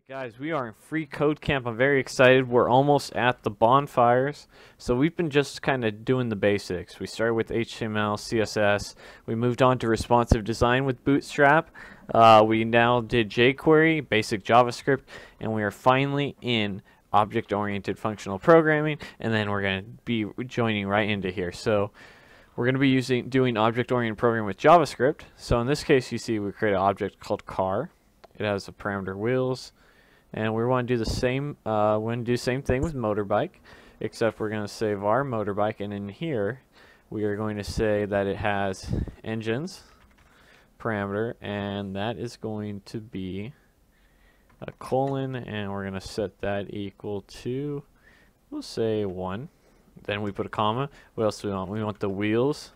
Guys, we are in free code camp. I'm very excited. We're almost at the bonfires. So we've been just kind of doing the basics. We started with HTML, CSS. We moved on to responsive design with Bootstrap. We now did jQuery, basic JavaScript, and we are finally in object-oriented functional programming. And then we're going to be joining right into here. So we're going to be doing object-oriented programming with JavaScript. So in this case, you see we create an object called car. It has a parameter wheels. And we want to do the same. We want to do the same thing with motorbike, except we're going to say var motorbike, and in here we are going to say that it has engines parameter, and that is going to be a colon, and we're going to set that equal to, we'll say 1. Then we put a comma. What else do we want? We want the wheels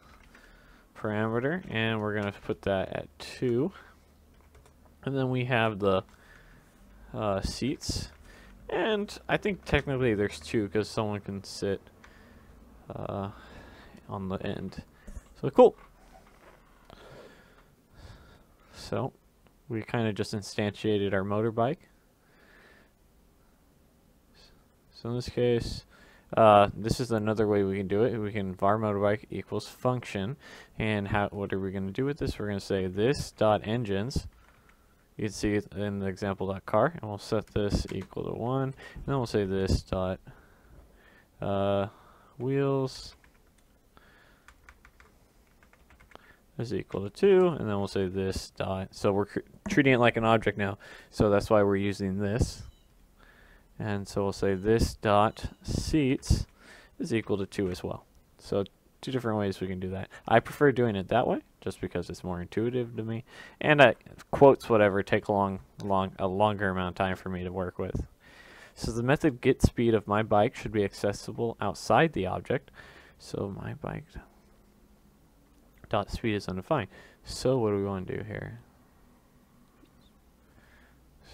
parameter, and we're going to put that at 2. And then we have the seats, and I think technically there's 2 because someone can sit on the end. So cool. So we kind of just instantiated our motorbike. So in this case, this is another way we can do it. We can var motorbike equals function, and what are we going to do with this? We're going to say this dot engines. You can see it in the example.car, and we'll set this equal to 1, and then we'll say this dot wheels is equal to 2, and then we'll say this dot. So we're treating it like an object now, so that's why we're using this. And so we'll say this dot seats is equal to 2 as well. So 2 different ways we can do that. I prefer doing it that way, just because it's more intuitive to me, and quotes whatever take a longer amount of time for me to work with. So the method getSpeed of my bike should be accessible outside the object. So my bike dot speed is undefined. So what do we want to do here?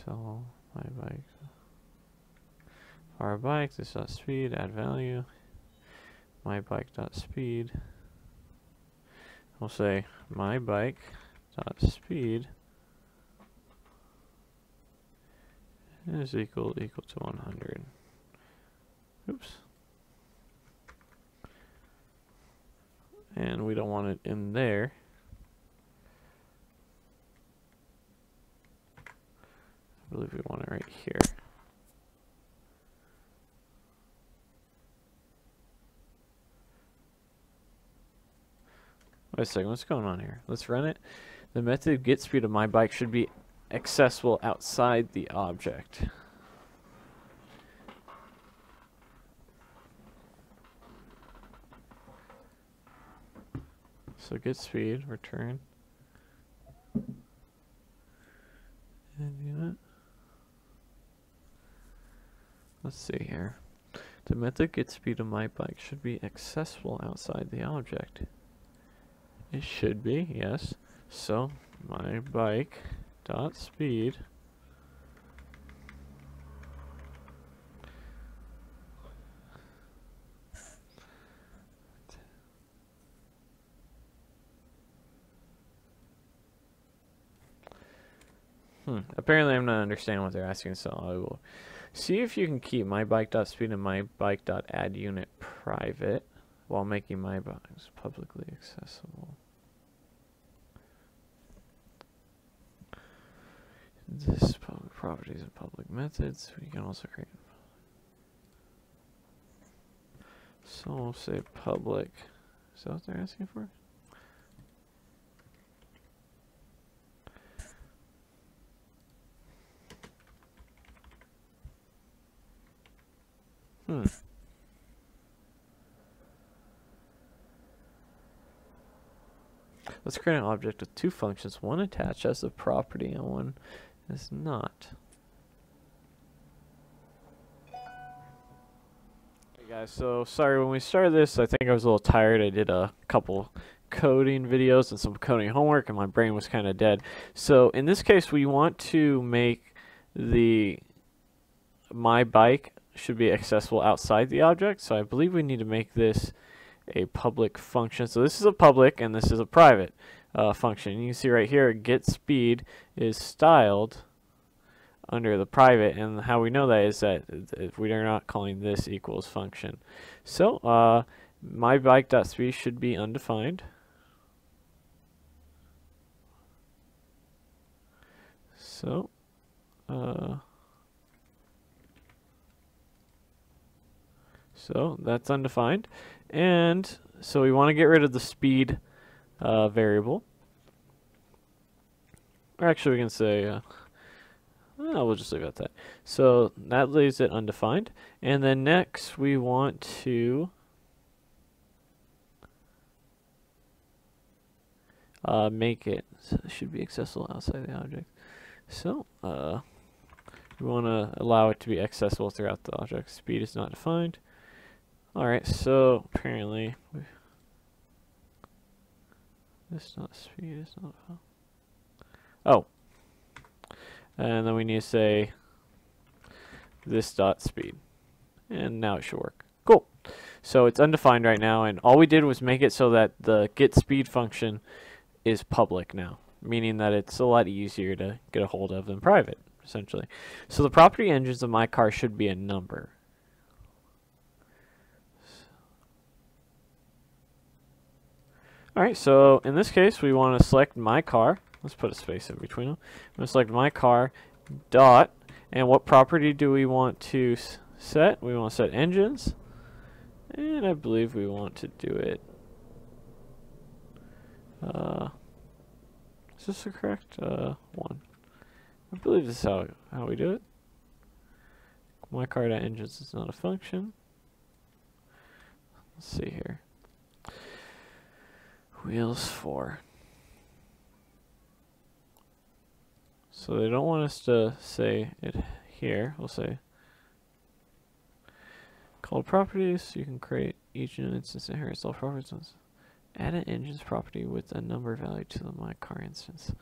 So my bike, our bike, this dot speed, add value. My bike dot speed. We'll say my bike dot speed is equal to 100. Oops. And we don't want it in there. I believe we want it right here. Wait a second, what's going on here? Let's run it. The method getSpeed of my bike should be accessible outside the object. So getSpeed, return. And unit. Let's see here. The method getSpeed of my bike should be accessible outside the object. It should be, yes. So my bike dot speed apparently I'm not understanding what they're asking, so I will see if you can keep my bike dot speed and my bike dot add unit private while making my bikes publicly accessible. This public properties and public methods. We can also create. So we'll say public. Is that what they're asking for? Let's create an object with 2 functions, one attached as a property and one is not. Hey guys, so sorry when we started this, I think I was a little tired. I did a couple coding videos and some coding homework and my brain was kind of dead. So in this case we want to make my bike should be accessible outside the object. So I believe we need to make this a public function. So this is a public and this is a private function. You can see right here getSpeed is styled under the private, and how we know that is that if we are not calling this equals function. So my bike.speed should be undefined. So so that's undefined, and so we want to get rid of the speed variable. Or actually, we can say we'll just leave it at that. So that leaves it undefined, and then next we want to make it so it should be accessible outside the object. So we want to allow it to be accessible throughout the object. Speed is not defined. Alright, so apparently this not speed is not defined. Oh, and then we need to say this dot speed, and now it should work. Cool. So it's undefined right now, and all we did was make it so that the get speed function is public now, meaning that it's a lot easier to get a hold of than private, essentially. So the property engines of my car should be a number. Alright, so in this case we want to select my car. Let's put a space in between them. I'm going to select my car dot, and what property do we want to set? We want to set engines, and I believe we want to do it. Is this the correct one? I believe this is how we do it. My car dot engines is not a function. Let's see here. Wheels 4. So they don't want us to say it here. We'll say called properties. You can create each new instance inherits all properties. Add an engines property with a number value to the my car instance.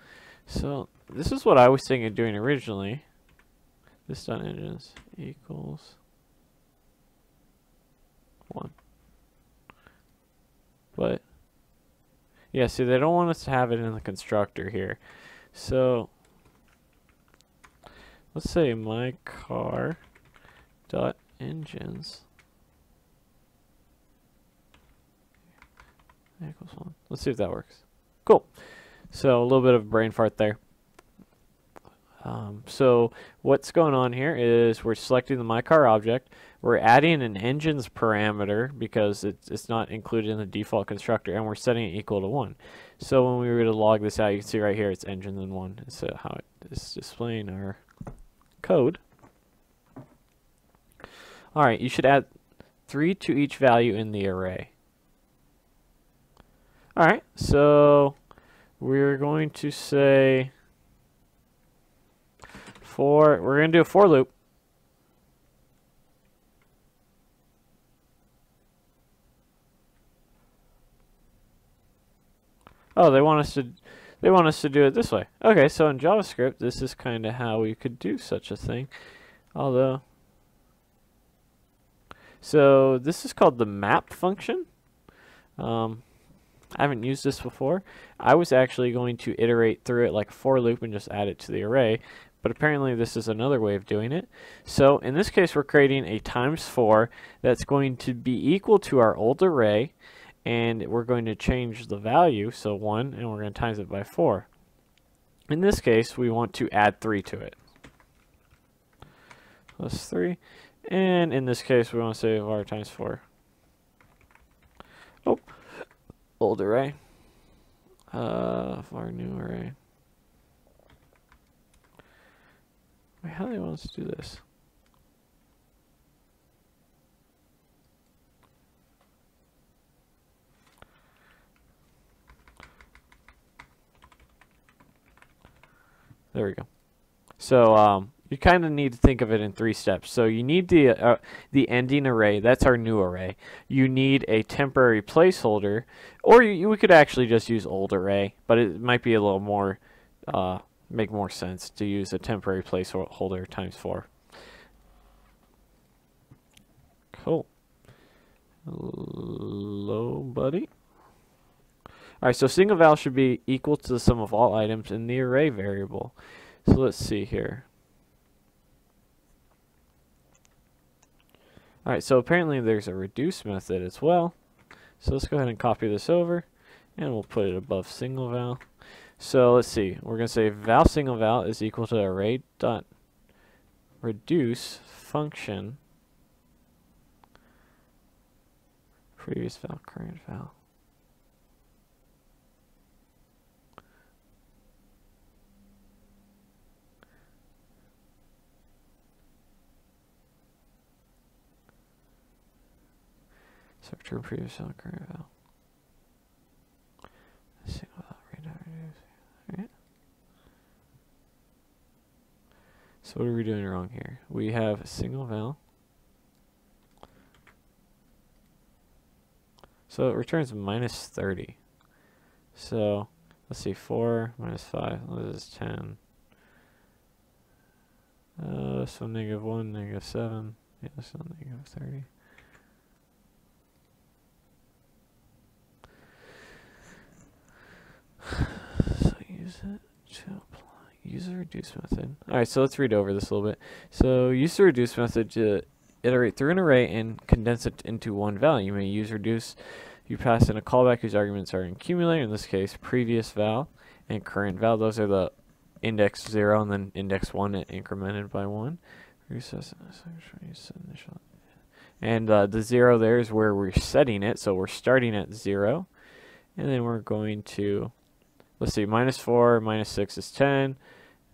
So this is what I was thinking of doing originally. This dot engines equals 1. But yeah, see, they don't want us to have it in the constructor here. So let's say my car dot engines equals 1. Let's see if that works. Cool. So a little bit of brain fart there. So what's going on here is we're selecting the my car object. We're adding an engines parameter because it's not included in the default constructor, and we're setting it equal to 1. So when we were to log this out, you can see right here it's engines and 1. So how it is displaying our code. Alright, you should add 3 to each value in the array. Alright, so we're going to say we're going to do a for loop. Oh, they want us to do it this way. Okay, so in JavaScript, this is kind of how we could do such a thing. Although, so this is called the map function. I haven't used this before. I was actually going to iterate through it like a for loop and just add it to the array, but apparently this is another way of doing it. So in this case, we're creating a ×4 that's going to be equal to our old array, and we're going to change the value, so 1, and we're going to times it by 4. In this case, we want to add 3 to it. Plus 3, and in this case, we want to say var ×4. Oh, old array. Var new array. Wait, how do they want us to do this? There we go. So you kind of need to think of it in 3 steps. So you need the ending array. That's our new array. You need a temporary placeholder, or we could actually just use old array, but it might be a little more make more sense to use a temporary placeholder ×4. Cool. Hello, buddy. Alright, so single val should be equal to the sum of all items in the array variable. So let's see here. Alright, so apparently there's a reduce method as well. So let's go ahead and copy this over, and we'll put it above single val. So let's see, we're going to say val single val is equal to array dot reduce function previous val current val. So return previous val current val. Single val array dot reduce. Alright. So what are we doing wrong here? We have a single val. So it returns minus 30. So let's see, 4 minus 5, this is 10. So -1, -7. Yeah, so -30. So use it to apply. Use the reduce method. Alright, so let's read over this a little bit. So use the reduce method to iterate through an array and condense it into one value. You may use reduce. You pass in a callback whose arguments are accumulator, in this case previous val and current val. Those are the index 0 and then index 1 incremented by 1. And the 0 there is where we're setting it, so we're starting at 0. And then we're going to, let's see, -4, -6 is 10,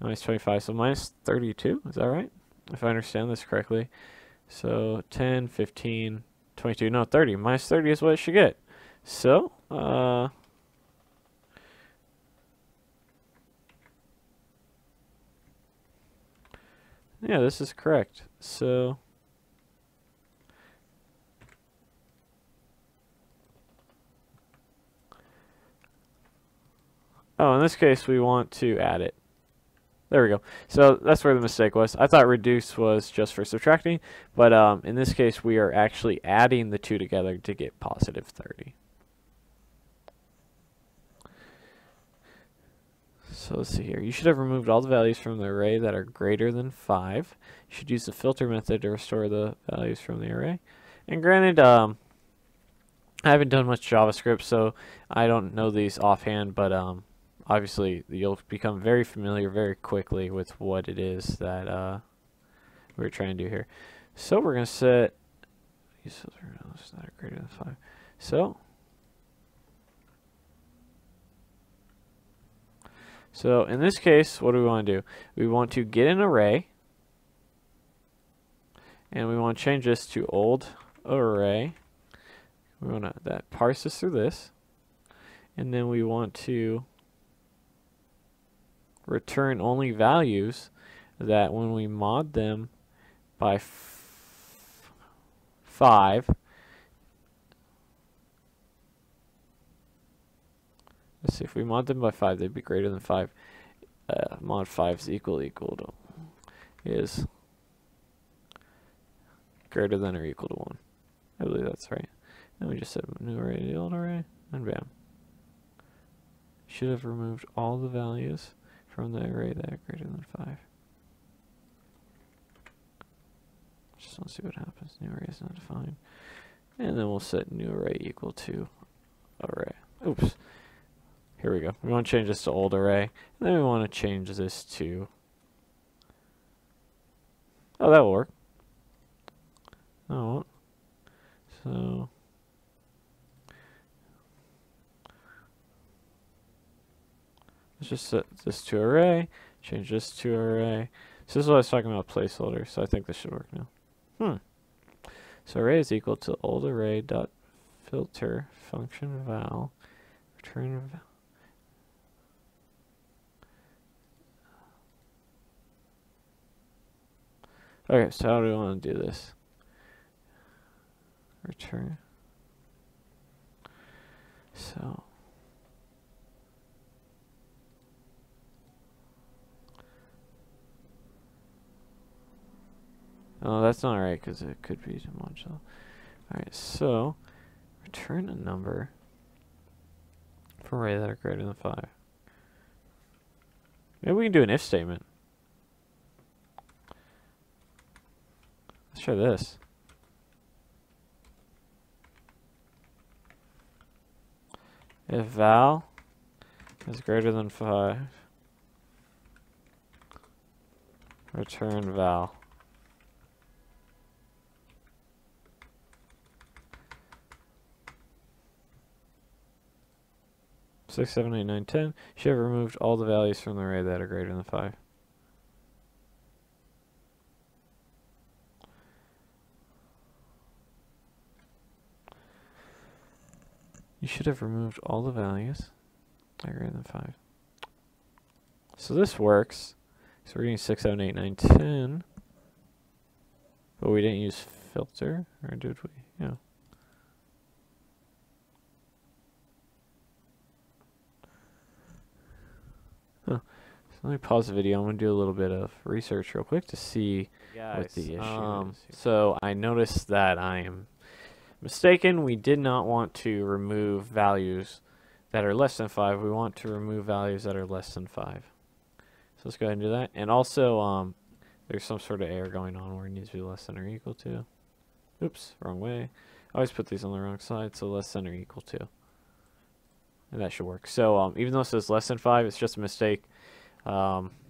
-25, so -32, is that right? If I understand this correctly. So 10, 15, 22, no, 30. -30 is what it should get. So, yeah, this is correct. So, oh, in this case, we want to add it. There we go. So that's where the mistake was. I thought reduce was just for subtracting, but in this case, we are actually adding the two together to get positive 30. So let's see here. You should have removed all the values from the array that are greater than 5. You should use the filter method to restore the values from the array. And granted, I haven't done much JavaScript, so I don't know these offhand, but obviously you'll become very familiar very quickly with what it is that we're trying to do here. So we're going to set use filter values that are greater than 5. So in this case, what do we want to do? We want to get an array, and we want to change this to old array. We want to that parses through this, and then we want to return only values that when we mod them by 5, let's see, if we mod them by 5, they'd be greater than 5. Mod 5 is equal to is greater than or equal to 1. I believe that's right. Then we just set new array to the old array, and bam. Should have removed all the values from the array that are greater than 5. Just want to see what happens. New array is not defined. And then we'll set new array equal to array. Oops. Here we go. We want to change this to old array. And then we want to change this to... Oh, that will work. Oh, so... let's just set this to array, change this to array. So this is what I was talking about, placeholder, so I think this should work now. So array is equal to old array dot filter function val return val. Okay, so how do we want to do this? Return. So oh, that's not right because it could be modulo. Alright, so return a number for array that are greater than 5. Maybe we can do an if statement. Let's try this. If val is greater than 5, return val. Six, 7, 8, 9, 10. You should have removed all the values from the array that are greater than 5. You should have removed all the values that are greater than 5. So this works. So we're getting 6, 7, 8, 9, 10. But we didn't use filter, or did we? Yeah. Huh. So let me pause the video. I'm going to do a little bit of research real quick to see what the issue is. So I noticed that I am mistaken. We did not want to remove values that are less than 5. We want to remove values that are less than 5. So let's go ahead and do that. And also, there's some sort of error going on where it needs to be less than or equal to. Oops, wrong way. I always put these on the wrong side, so less than or equal to. And that should work. So even though it says less than 5, it's just a mistake.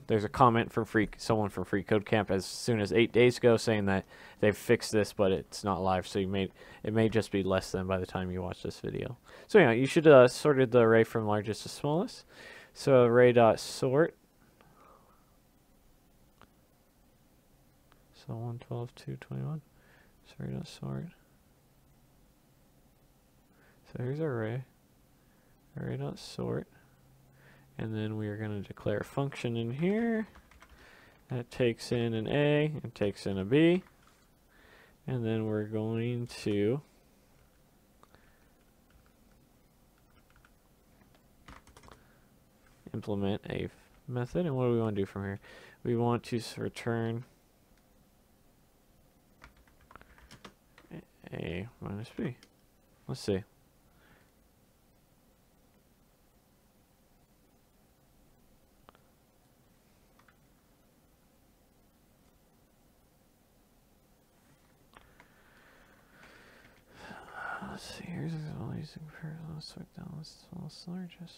There's a comment from someone from Free Code Camp as soon as 8 days ago saying that they've fixed this, but it's not live, so it may just be less than by the time you watch this video. So yeah, you should sorted the array from largest to smallest. So array.sort. So 112, 221. So array.sort. So here's our array. Array.sort. And then we are going to declare a function in here that takes in an A and takes in a B. And then we're going to implement a method. And what do we want to do from here? We want to return A minus B. Let's see. Let's see, here's all using parallel, sort down the smallest largest.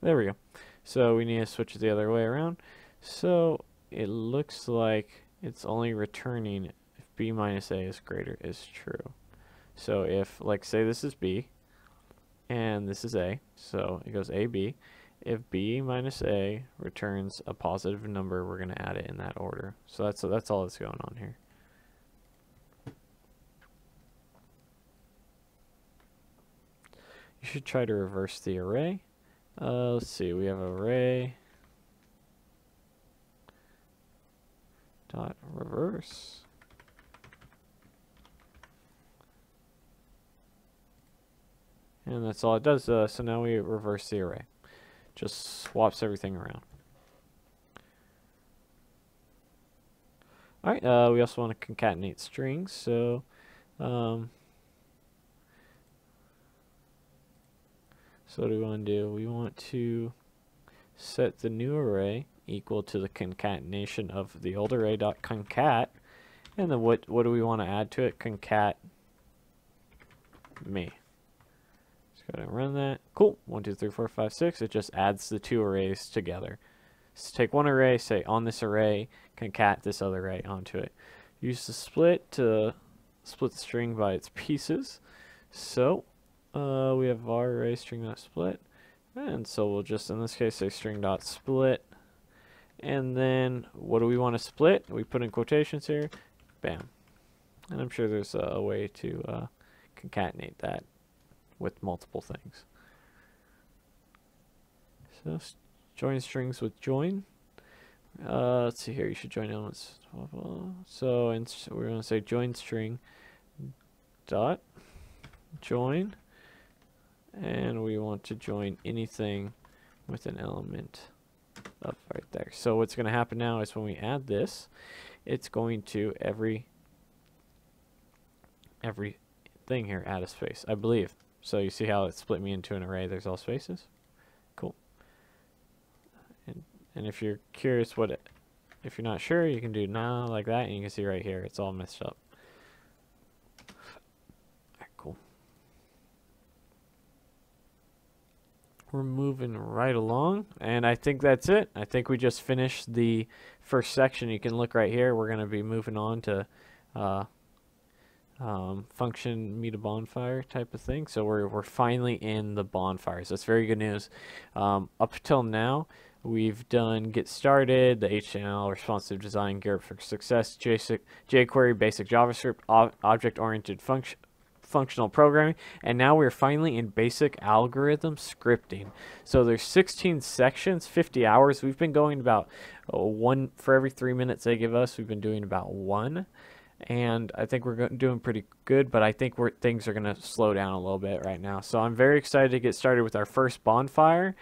There we go. So we need to switch it the other way around. So it looks like it's only returning if B minus A is true. So if, like, say this is B, and this is A, so it goes A, B. If B minus A returns a positive number, we're going to add it in that order. So that's all that's going on here. You should try to reverse the array. Let's see, we have array dot reverse. And that's all it does. So now we reverse the array. Just swaps everything around. Alright, we also want to concatenate strings. So, so what do we want to do? We want to set the new array equal to the concatenation of the old array dot concat. And then what do we want to add to it? Concat me. Go ahead and run that. Cool. 1, 2, 3, 4, 5, 6. It just adds the two arrays together. So take one array, say on this array, concat this other array onto it. Use the split to split the string by its pieces. So we have var array string.split. And so we'll just, in this case, say string.split. And then what do we want to split? We put in quotations here. Bam. And I'm sure there's a way to concatenate that with multiple things. So join strings with join. Let's see here. You should join elements. So we're going to say join string dot join, and we want to join anything with an element up right there. So what's going to happen now is when we add this, it's going to every thing here add a space, I believe. So you see how it split me into an array, there's all spaces? Cool. And if you're curious if you're not sure, you can do nah like that, and you can see right here, it's all messed up. Alright, cool. We're moving right along, and I think that's it. I think we just finished the first section. You can look right here. We're going to be moving on to function meet a bonfire type of thing. So we're finally in the bonfires. That's very good news. Up till now, we've done get started, the HTML, responsive design, gear up for success, jQuery, basic JavaScript, object-oriented functional programming, and now we're finally in basic algorithm scripting. So there's 16 sections, 50 hours. We've been going about one for every 3 minutes they give us. We've been doing about one, and I think we're doing pretty good, but I think things are going to slow down a little bit right now. So I'm very excited to get started with our first bonfire,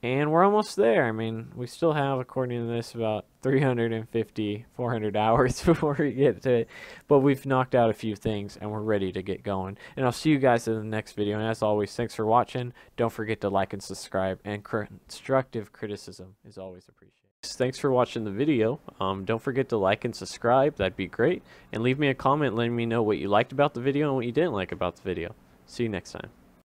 and we're almost there. I mean, we still have, according to this, about 350, 400 hours before we get to it. But we've knocked out a few things, and we're ready to get going. And I'll see you guys in the next video. And as always, thanks for watching. Don't forget to like and subscribe. And constructive criticism is always appreciated. Thanks for watching the video. Don't forget to like and subscribe. That'd be great. And leave me a comment letting me know what you liked about the video and what you didn't like about the video. See you next time.